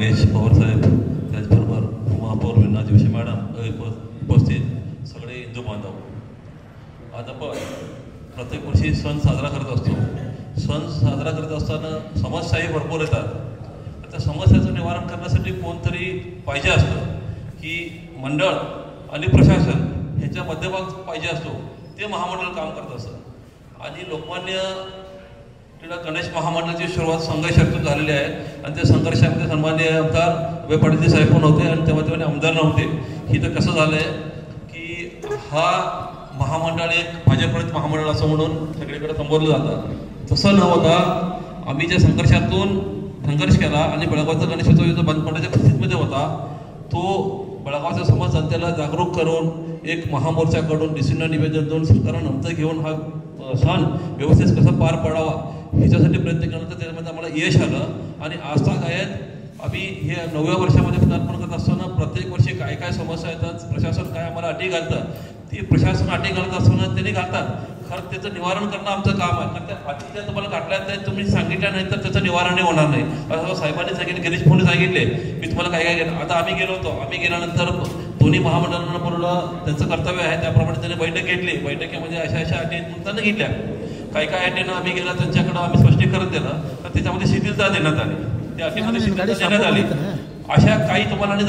योगेश पवारसाहेब, त्याचबरोबर महापौर विना जोशी मॅडम, उपस्थित सगळे हिंदू बांधव. आज आपण प्रत्येक वर्षी सण साजरा करत असतो. सण साजरा करत असताना समस्याही भरपूर येतात. त्या समस्याचं निवारण करण्यासाठी कोणतरी पाहिजे असतं, की मंडळ आणि प्रशासन ह्याच्या मध्यभाग पाहिजे असतो. ते महामंडळ काम करत असतं. आणि लोकमान्य टिळक गणेश महामंडळाची सुरुवात संघर्षातून झालेली आहे. आणि त्या संघर्षामध्ये सन्माननीय आमदार उभय पाटील साहेब पण होते आणि तेव्हा आमदार नव्हते. ही तर कसं झालं आहे की हा महामंडळ एक भाजपरहित महामंडळ असं म्हणून सगळीकडे संबोधलं जातं. तसं न होता आम्ही ज्या संघर्ष केला आणि बेळगावचा गणेशोत्सव जो बंद पडण्याच्या परिस्थितीमध्ये होता, तो बेळगावचा समाज जनतेला जागरूक करून एक महामोर्चाकडून डिसिजन निवेदन देऊन सरकारनं नंतर घेऊन हा सण व्यवस्थित कसा पार पडावा ह्याच्यासाठी प्रयत्न केल्यानंतर त्याच्यामध्ये आम्हाला यश आलं. आणि आजतागायत आम्ही हे 9व्या वर्षामध्ये पदार्पण करत असताना प्रत्येक वर्षी काय काय समस्या येतात, प्रशासन काय आम्हाला अटी घालतं, ती प्रशासन अटी घालत असताना त्यांनी घालतात. खरं त्याचं निवारण करणं आमचं काम आहे. कारण त्या अटी ज्या तुम्हाला घातल्या त्या तुम्ही सांगितल्या नाही तर त्याचं निवारणही होणार नाही. असं साहेबांनी सांगितलं, गिरीश भाऊंनी सांगितले, मी तुम्हाला काय काय केलं. आता आम्ही गेलो होतो. आम्ही गेल्यानंतर दोन्ही महामंडळांना बोलवलं, त्यांचं कर्तव्य आहे त्याप्रमाणे त्यांनी बैठक घेतली. बैठकीमध्ये अशा अटी त्यांना घेतल्या. काही अटीनं आम्ही गेला त्यांच्याकडं आम्ही स्पष्टीकरण दिलं तर त्याच्यामध्ये शिथिलता देण्यात आली. त्या अटीमध्ये शिथिलता देण्यात आली. अशा काही तुम्हाला आणि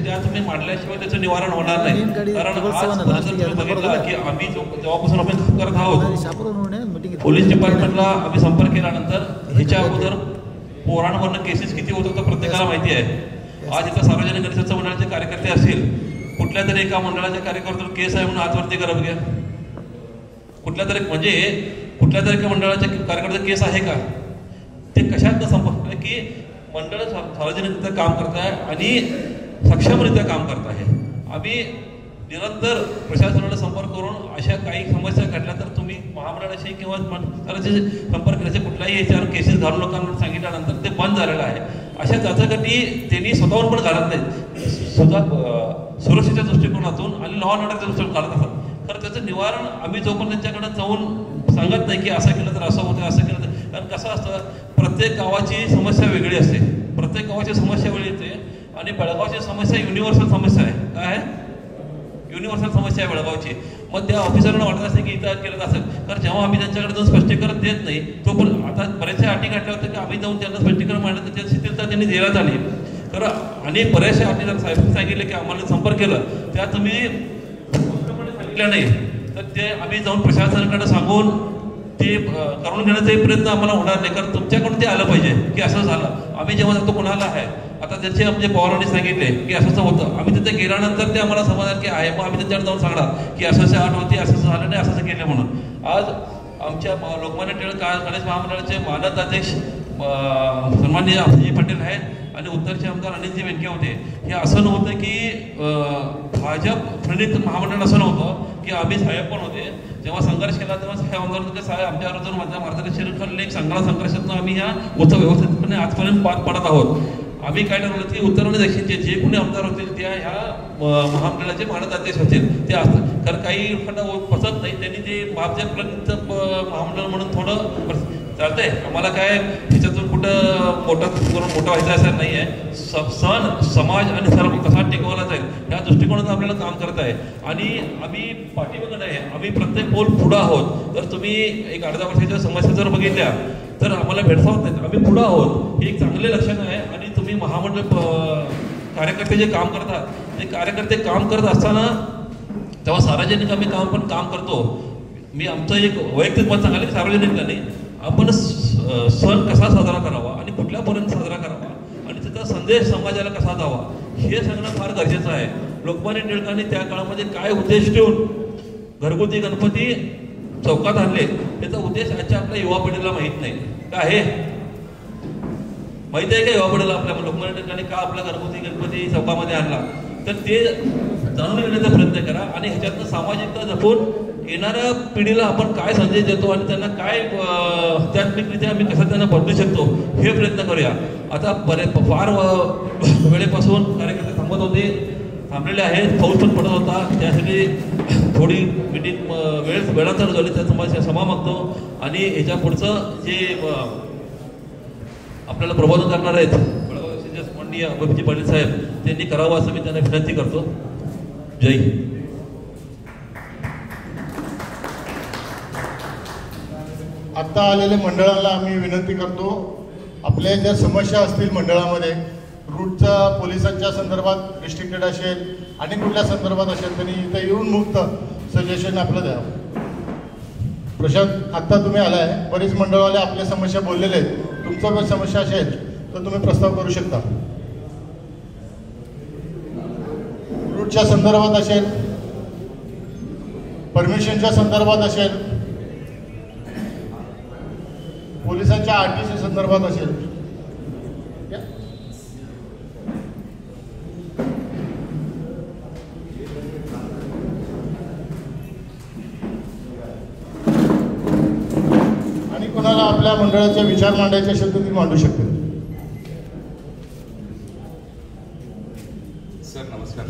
त्या तुम्ही मांडल्याशिवाय त्याचं निवारण होणार नाही. कारण आज तुम्ही बघितलं की आम्ही जेव्हापासून आपण करत आहोत, पोलीस डिपार्टमेंटला आम्ही संपर्क केल्यानंतर ह्याच्या अगोदर पोरांवरनं केसेस किती होत होतं प्रत्येकाला माहिती आहे. आज इथं सार्वजनिक गणेशोत्सव मंडळाचे कार्यकर्ते असतील, कुठल्या तरी एका मंडळाच्या कार्यकर्त्यावर केस आहे म्हणून आजवरती करा बघ्या. कुठल्या तरी एका मंडळाच्या कार्यकर्त्याचा केस आहे का? ते कशात संपर्क की मंडळ सार्वजनिकरित्या काम करत आहे आणि सक्षमरित्या काम करत आहे. आम्ही निरंतर प्रशासनाला संपर्क करून अशा काही समस्या घडल्या तर तुम्ही महामंडळाशी किंवा संपर्क करायचे कुठल्याही याच्यावर केसेस घालू नका म्हणून सांगितल्यानंतर ते बंद झालेलं आहे. अशा जाचागटी त्यांनी स्वतःहून पण घालत नाहीत. सुरक्षेच्या दृष्टिकोनातून आणि लॉ अँड ऑर्डरच्या दृष्टीकोन घालत असतात. तर त्याचं निवारण आम्ही जोपर्यंत त्यांच्याकडे जाऊन सांगत नाही की असं केलं तर असं होतं, असं केलं तर. कारण कसं असतं, प्रत्येक गावाची समस्या वेगळी असते. प्रत्येक गावाची समस्या वेगळी येते. आणि बेळगावची समस्या युनिव्हर्सल समस्या आहे. काय आहे? युनिव्हर्सल समस्या आहे बेळगावची. मग त्या ऑफिसरला वाटत असते की इथं केलं असेल. तर जेव्हा आम्ही त्यांच्याकडे जाऊन स्पष्टीकरण देत नाही तो पण आता बऱ्याचशा अटी घातल्या होत्या की आम्ही जाऊन त्यांना स्पष्टीकरण मांडलं तर त्या शिथिलता त्यांनी देण्यात आली. तर आणि बऱ्याचशा अटी जर साहेबांनी सांगितले की आम्हाला संपर्क केलं त्या तुम्ही सांगितल्या नाही तर ते आम्ही जाऊन प्रशासनाकडे सांगून ते करून घेण्याचाही प्रयत्न आम्हाला होणार नाही. कारण तुमच्याकडून ते आलं पाहिजे की असं झालं. आम्ही जेव्हा जातो कोणाला आहे, आता त्यांचे आमचे पवारांनी सांगितले की असं होतं, आम्ही तिथे गेल्यानंतर ते आम्हाला समजणार की आहे, मग आम्ही त्यांच्याकडे जाऊन सांगणार की असं आठ होती, असं झालं नाही, असं केलं म्हणून. आज आमच्या लोकमान्य टिळक गणेश महामंडळाचे मानद अध्यक्ष सन्माननीय अभिजी पाटील आहेत आणि उत्तरचे आमदार अनिलजी वेंके होते. हे असं नव्हतं की भाजप प्रणित महामंडळ असं नव्हतं की आम्ही साहेब पण होते. जेव्हा संघर्ष केला तेव्हा साहेब आमदार साहेब आमच्यावर जर माझ्या मार्गदर्शन एक चांगला संघर्षातून आम्ही ह्या उत्सव व्यवस्थितपणे आजपर्यंत पार पडत आहोत. आम्ही काय ठरवलं की उत्तर आणि दक्षिणचे जे कोणी आमदार होतील त्या ह्या महामंडळाचे मानद अध्यक्ष होतील ते असतात. कारण काही लोकांना पसंत नाही, त्यांनी ते भाजपपर्यंत महामंडळ म्हणून थोडं चालतंय. आम्हाला काय ह्याच्यातून कुठं मोठं व्हायचं असं नाही आहे. सण समाज आणि धर्म कसा टिकवला जाईल ह्या दृष्टिकोनातून आपल्याला काम करत आहे. आणि आम्ही पाठीमागं नाही, आम्ही प्रत्येक पोल पुढं आहोत. जर तुम्ही एक अर्ध्या वर्षाच्या समस्या जर बघितल्या तर आम्हाला भेडसावत नाहीत, आम्ही पुढं आहोत. हे एक चांगले लक्षण आहे. आणि तुम्ही महामंडळ कार्यकर्ते जे काम करतात ते कार्यकर्ते काम करत असताना तेव्हा सार्वजनिक आम्ही काम करतो. मी आमचं एक वैयक्तिक मत सांगायला की सार्वजनिकांनी आपण सण कसा साजरा करावा आणि कुठल्यापर्यंत साजरा करावा आणि त्याचा संदेश समाजाला कसा द्यावा हे सांगणं फार गरजेचं आहे. लोकमान्य टिळकांनी त्या काळामध्ये काय उद्देश ठेवून घरगुती गणपती चौकात आणले त्याचा उद्देश आजच्या आपल्या युवा पिढीला माहीत नाही. काय आहे माहिती आहे का युवा पिढीला आपल्या लोकमान्य टिळकांनी का आपला घरगुती गणपती चौकामध्ये आणला? तर ते जाणून घेण्याचा प्रयत्न करा आणि ह्याच्यातनं सामाजिकता जपून येणाऱ्या पिढीला आपण काय संदेश देतो आणि त्यांना काय आध्यात्मिकरित्या आम्ही कसं त्यांना बदलू शकतो हे प्रयत्न करूया. आता फार वेळेपासून कार्यकर्ते थांबलेले आहेत, पाऊस पण पडत होता, त्यासाठी थोडी मिटिंग वेळांतर झाली त्या क्षमा मागतो. आणि ह्याच्या पुढचं जे आपल्याला प्रबोधन करणार आहेत माननीय अभयजी पाटील साहेब त्यांनी करावं असं मी त्यांना विनंती करतो. जय हिंद. आत्ता आलेल्या मंडळाला आम्ही विनंती करतो, आपल्या ज्या समस्या असतील मंडळामध्ये रूटचा पोलिसांच्या संदर्भात रिस्ट्रिक्टेड असेल आणि कुठल्या संदर्भात असेल त्यांनी इथं येऊन मुक्त सजेशन आपलं द्यावं. प्रशांत, आत्ता तुम्ही आलाय, बरेच मंडळवाले आपल्या समस्या बोललेले आहेत. तुमचा जर समस्या असेल तर तुम्ही प्रस्ताव करू शकता. रूटच्या संदर्भात असेल, परमिशनच्या संदर्भात असेल, पोलिसांच्या आरटीच्या संदर्भात असेल. आणि कोणाला आपल्या मंडळाचे विचार मांडायचे असेल तर ती मांडू शकते. सर नमस्कार.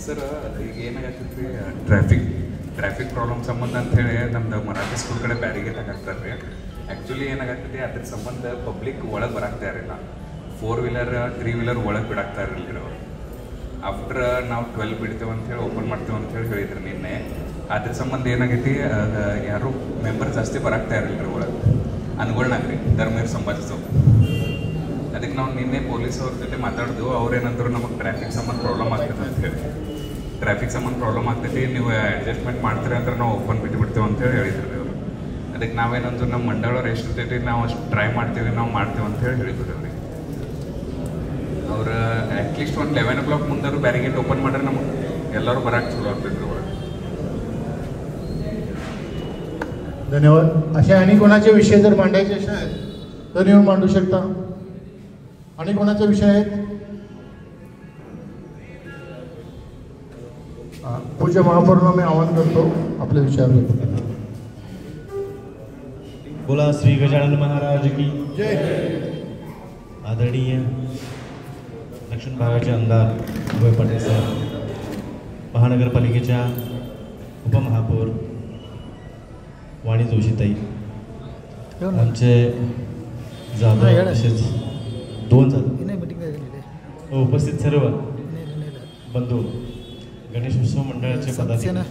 ಸರ್ ಈಗ ಏನಾಗತ್ತೈತಿ ಟ್ರಾಫಿಕ್ ಪ್ರಾಬ್ಲಮ್ ಸಂಬಂಧ ಅಂಥೇಳಿ ನಮ್ದು ಮರಾಠಿ ಸ್ಕೂಲ್ ಕಡೆ ಬ್ಯಾರಿಗೇಟ್ ಹಾಕಾಕ್ತಾರೆ ರೀ. ಆ್ಯಕ್ಚುಲಿ ಏನಾಗತ್ತೈತಿ ಅದ್ರ ಸಂಬಂಧ ಪಬ್ಲಿಕ್ ಒಳಗೆ ಬರಾಕ್ತಾ ಇರಲಿಲ್ಲ. 4 ವೀಲರ್ 3 ವೀಲರ್ ಒಳಗೆ ಬಿಡಾಕ್ತಾ ಇರಲಿಲ್ಲ ಅವರು. ಆಫ್ಟರ್ ನಾವು 12 ಬಿಡ್ತೇವೆ ಅಂಥೇಳಿ ಓಪನ್ ಮಾಡ್ತೇವೆ ಅಂಥೇಳಿ ಹೇಳಿದ್ರು ನಿನ್ನೆ. ಅದ್ರ ಸಂಬಂಧ ಏನಾಗೈತಿ ಯಾರು ಮೆಂಬರ್ ಜಾಸ್ತಿ ಬರಾಕ್ತಾ ಇರಲಿಲ್ಲ ರೀ ಒಳಗೆ ಅನ್ಗೊಳ್ನಾಗ ರೀ ಧರ್ಮೀರ್ ಸಂಬಂಧಿಸವು. ಅದಕ್ಕೆ ನಾವು ನಿನ್ನೆ ಪೊಲೀಸ್ ಅವ್ರ ಜೊತೆ ಮಾತಾಡಿದ್ವು. ಅವ್ರೇನಂದ್ರು ನಮಗೆ ಟ್ರಾಫಿಕ್ ಸಂಬಂಧ ಪ್ರಾಬ್ಲಮ್ ಆಗ್ತದೆ ಅಂಥೇಳಿ. ಟ್ರಾಫಿಕ್ ಸಂಬಂಧ ಪ್ರಾಬ್ಲಮ್ ಆಗ್ತೈತಿ, ನೀವು ಅಡ್ಜಸ್ಟ್ಮೆಂಟ್ ಮಾಡ್ತೀರಿ ಅಂದ್ರೆ ನಾವು ಓಪನ್ ಬಿಟ್ಟುಬಿಡ್ತೇವೆ ಅಂತೇಳಿ ಹೇಳಿದ್ರು ರೀ ಅವರು. ಅದಕ್ಕೆ ನಾವೇನಂದ್ರು ನಮ್ಮ ಮಂಡಳವ್ರು ಎಷ್ಟು ಇರ್ತೈತಿ ನಾವು ಅಷ್ಟು ಟ್ರೈ ಮಾಡ್ತೀವಿ, ನಾವು ಮಾಡ್ತೀವಿ ಅಂತೇಳಿ ಹೇಳಿದ್ರು ಅವ್ರಿಗೆ. ಅವ್ರು ಅಟ್ಲೀಸ್ಟ್ ಒಂದು 11 o'clock ಮುಂದಾರು ಬ್ಯಾರಿಗೇಟ್ ಓಪನ್ ಮಾಡ್ರೆ ನಮಗೆ ಎಲ್ಲರೂ ಬರೋಕ್ಕೆ ಚಲೋ ಆಗ್ತೈತೆ ಒಳಗೆ. धन्यवाद. असे आणि कोणाचे विषय जर मांडायचे असेल तर येऊन मांडू शकता. आणि कोणाचे विषय आहेत? पूज्य महापौरांना मी आवाहन करतो आपले विचार व्यक्त करण्यासाठी. बोला श्री गजानन महाराज की जय. आदरणीय दक्षिण भागाचे आमदार अभय पाटील साहेब, महानगरपालिकेच्या उपमहापौर वाणी जोशीताई, आमचे जाधव तसेच 2 जाधव, उपस्थित सर्व बंधू, गणेशोत्सव मंडळाचे पदाधिकारी.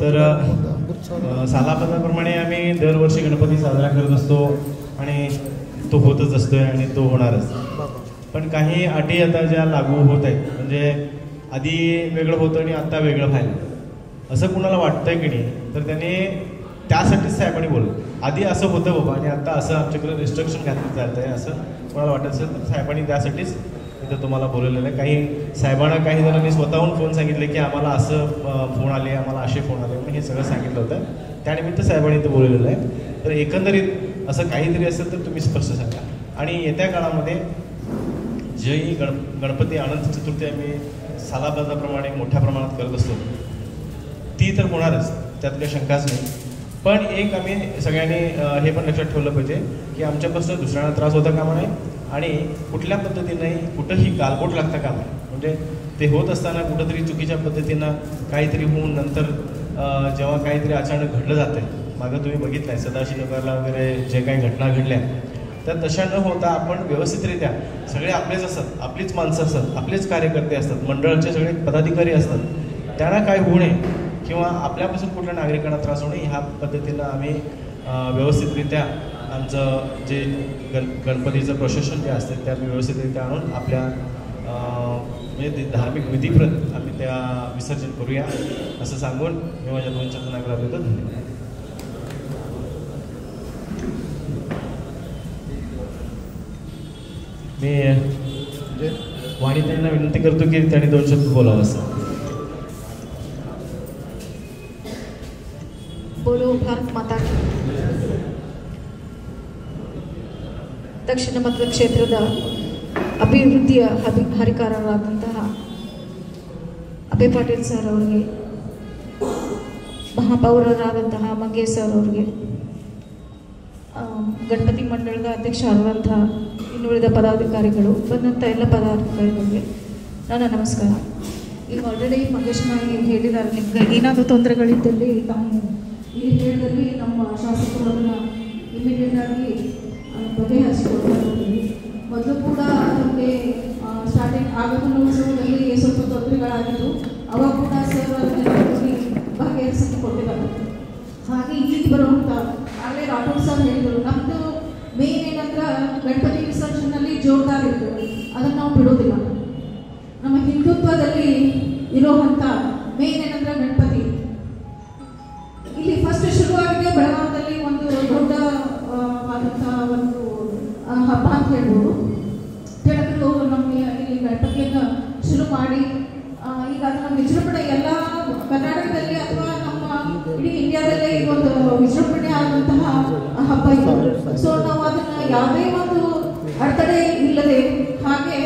तर सालापदाप्रमाणे आम्ही दरवर्षी गणपती साजरा करत असतो आणि तो होतच असतोय आणि तो होणारच. पण काही अटी आता ज्या लागू होत आहेत, म्हणजे आधी वेगळं होतं आणि आता वेगळं व्हायला असं कुणाला वाटतंय की नाही, तर त्याने त्यासाठीच साहेबांनी बोललं. आधी असं होतं बाबा आणि आता असं आमच्याकडे रिस्ट्रिक्शन घातलं जात आहे असं कोणाला वाटत असेल तर साहेबांनी त्यासाठीच इथं तुम्हाला बोलवलेलं आहे. काही साहेबांना काही जणांनी स्वतःहून फोन सांगितले की आम्हाला असं फोन आले, आम्हाला असे फोन आले, मी हे सगळं सांगितलं होतं. त्यानिमित्त साहेबांनी इथं बोलवलेलं आहे. तर एकंदरीत असं काहीतरी असेल तर तुम्ही स्पष्ट सांगा. आणि येत्या काळामध्ये जी गणपती अनंत चतुर्थी आम्ही सालाबादाप्रमाणे मोठ्या प्रमाणात करत असतो ती तर होणारच, त्यात काही शंकाच नाही. पण एक आम्ही सगळ्यांनी हे पण लक्षात ठेवलं पाहिजे की आमच्यापासून दुसऱ्यांना त्रास होता कामा नये आणि कुठल्या पद्धतीने कुठंही गालबोट लागता कामा नये. म्हणजे ते होत असताना कुठंतरी चुकीच्या पद्धतीनं काहीतरी होऊन नंतर जेव्हा काहीतरी अचानक घडलं जातं आहे, मागं तुम्ही बघितलं आहे सदाशिवनगरला वगैरे जे काही घटना घडल्या, तर तशा न होता आपण व्यवस्थितरित्या सगळे आपलेच असतात, आपलीच माणसं असतात, आपलेच कार्यकर्ते असतात, मंडळाचे सगळे पदाधिकारी असतात, त्यांना काय होऊ नये किंवा आपल्यापासून कुठल्या नागरिकांना त्रास होऊ नये ह्या पद्धतीनं आम्ही व्यवस्थितरित्या आमचं जे गणपतीचं प्रशासन जे असते ते आम्ही व्यवस्थितरित्या आणून आपल्या म्हणजे धार्मिक विधीप्रत आम्ही त्या विसर्जन करूया असं सांगून मी माझ्या 2 शब्दांना देतो. धन्यवाद. मी वाणीताईंना विनंती करतो की त्यांनी 2 शब्द बोलावं असं. बोलो भारत माता की. ದಕ್ಷಿಣ ಮತಕ್ಷೇತ್ರದ ಅಭಿವೃದ್ಧಿಯ ಹರಿಕಾರರಾದಂತಹ ಅಭಯ್ ಪಾಟೀಲ್ ಸರ್ ಅವರಿಗೆ, ಮಹಾಪೌರರಾದಂತಹ ಮಂಗೇಶ್ ಸರ್ ಅವರಿಗೆ, ಗಣಪತಿ ಮಂಡಳದ ಅಧ್ಯಕ್ಷರಾದಂತಹ ಇನ್ನುಳಿದ ಪದಾಧಿಕಾರಿಗಳು, ಬಂದಂಥ ಎಲ್ಲ ಪದಾಧಿಕಾರಿಗಳಿಗೆ ನನ್ನ ನಮಸ್ಕಾರ. ಈಗ ಆಲ್ರೆಡಿ ಮಂಗೇಶ್ ಹೇಳಿದ್ದಾರೆ, ನಿಮ್ಗೆ ಏನಾದರೂ ತೊಂದರೆಗಳಿದ್ದಲ್ಲಿ ನಾವು ಇಲ್ಲಿ ಹೇಳಿದಲ್ಲಿ ನಮ್ಮ ಶಾಸಕರು ಅದನ್ನು ಇಮಿಡಿಯೇಟ್ ಆಗಿ ಬಗೆಹರಿಸಿಕೊಡ್ತಾ ಇದ್ದೀವಿ. ಮೊದಲು ಕೂಡ ನಮಗೆ ಸ್ಟಾರ್ಟಿಂಗ್ ಆಗಮನೋತ್ಸವದಲ್ಲಿ ಸ್ವಲ್ಪ ತೊಂದರೆಗಳಾಗಿತ್ತು, ಅವಾಗ ಕೂಡ ಸರ್ ಅದನ್ನೆಲ್ಲ ಹೋಗಿ ಬಗೆಹರಿಸಕ್ಕೆ ಕೊಟ್ಟಿದ್ದಾರೆ. ಹಾಗೆ ಈಗ ಬರುವಂಥ ಆಗಲೇ ರಾಠೋಡ್ ಸರ್ ಹೇಳಿದರು, ನಮ್ಮದು ಮೇನ್ ಏನಂದ್ರೆ ಗಣಪತಿ ವಿಸರ್ಜನೆಯಲ್ಲಿ ಜೋರ್ದಾರ್ ಇತ್ತು, ಅದನ್ನು ನಾವು ಬಿಡೋದಿಲ್ಲ. ನಮ್ಮ ಹಿಂದುತ್ವದಲ್ಲಿ ಇರೋವಂಥ ಮೇನ್ ಏನಂದ್ರೆ ಗಣಪತಿ. ಇಲ್ಲಿ ಫಸ್ಟ್ ಶುರುವಾಗಿದೆ ಬೆಳಗಾವದಲ್ಲಿ ಒಂದು ದೊಡ್ಡ ಆದಂಥ ಒಂದು ಹಬ್ಬ ಅಂತ ಹೇಳ್ಬೋದು. ತೆಳಗರು ನಮಗೆ ಇಲ್ಲಿ ಗಣಪತಿಯನ್ನು ಶುರು ಮಾಡಿ ಈಗ ಅದನ್ನು ವಿಜೃಂಭಣೆ ಎಲ್ಲ ಕರ್ನಾಟಕದಲ್ಲಿ ಅಥವಾ ನಮ್ಮ ಇಡೀ ಇಂಡಿಯಾದಲ್ಲೇ ಇದೊಂದು ವಿಜೃಂಭಣೆ ಆದಂತಹ ಹಬ್ಬ ಇದು. ಸೊ ನಾವು ಅದನ್ನು ಯಾವುದೇ ಒಂದು ಅಡೆತಡೆ ಇಲ್ಲದೆ ಹಾಗೆ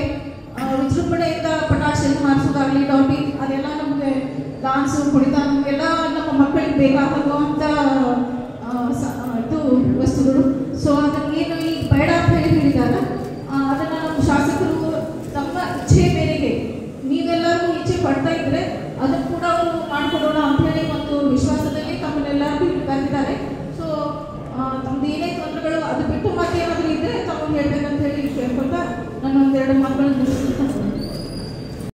ವಿಜೃಂಭಣೆಯಿಂದ ಪಟಾಕ್ಷೆಯನ್ನು ಹಾರಿಸೋದಾಗಲಿ, ಡಾಟಿ ಅದೆಲ್ಲ ನಮಗೆ ಡಾನ್ಸು ಕುಣಿತ ನಮಗೆಲ್ಲ ನಮ್ಮ ಮಕ್ಕಳಿಗೆ ಬೇಕಾಗುವಂಥ ಇದು ವಸ್ತುಗಳು. ಸೊ ಅದನ್ನು ಏನು ಈಗ ಬೇಡ ಅಂತ ಹೇಳಿದಾಗ ಅದನ್ನು ನಮ್ಮ ಶಾಸಕರು ತಮ್ಮ ಇಚ್ಛೆ ಮೇರೆಗೆ ನೀವೆಲ್ಲರೂ ಇಚ್ಛೆ ಪಡ್ತಾ ಇದ್ರೆ